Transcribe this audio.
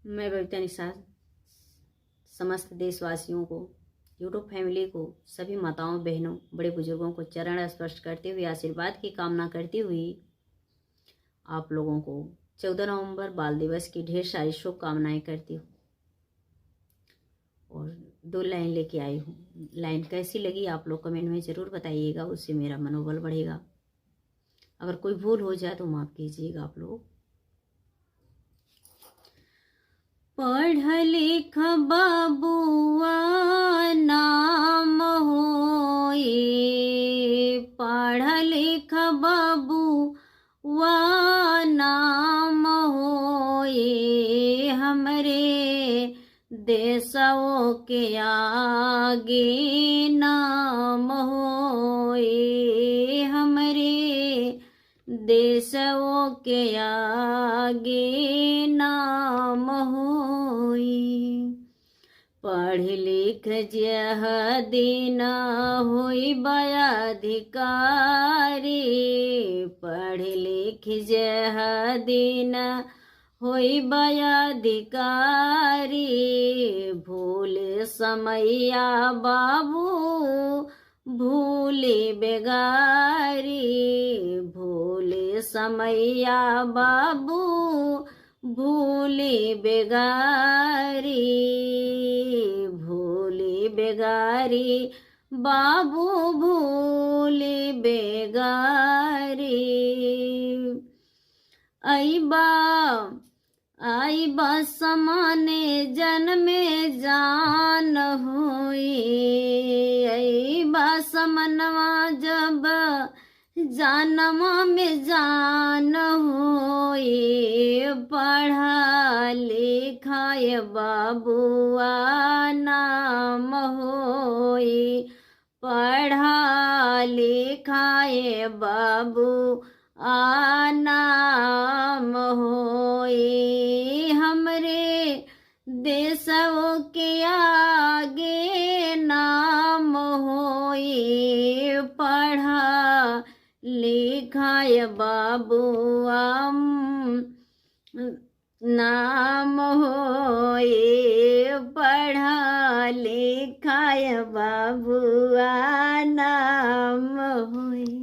मैं बबीता निषाद समस्त देशवासियों को, यूट्यूब फैमिली को, सभी माताओं बहनों बड़े बुजुर्गों को चरण स्पर्श करते हुए आशीर्वाद की कामना करती हुई आप लोगों को 14 नवंबर बाल दिवस की ढेर सारी शुभकामनाएं करती हूँ। और 2 लाइन लेके आई हूँ। लाइन कैसी लगी आप लोग कमेंट में ज़रूर बताइएगा, उससे मेरा मनोबल बढ़ेगा। अगर कोई भूल हो जाए तो माफ़ कीजिएगा आप लोग। पढ़ लिख बबुआ नाम होए, पढ़ लिख बबुआ नाम होए, हमरे देशों के आगे नाम होए, हमरे देशों के आगे नाम होई। पढ़ लिख जह दिन होई बयाधिकारी, पढ़ लिख जह दिन होई बयाधिकारी, भूल समैया बाबू भूले बेगारी, भूले समैया बाबू भूले बेगारी, भूले बेगारी बाबू भूले बेगारी। आईबा समाने जन्मे जान होई, आईबा समनवा जब जानवा में जान होई, पढ़ा लिखाए बाबुआ नाम होई, पढ़ा लिखाए बाबू नाम होई, हमरे देशों के आगे नाम होई, पढ़ा लिखाए बाबुआ नाम होई, पढ़ा लिखाए बाबुआ नाम होई।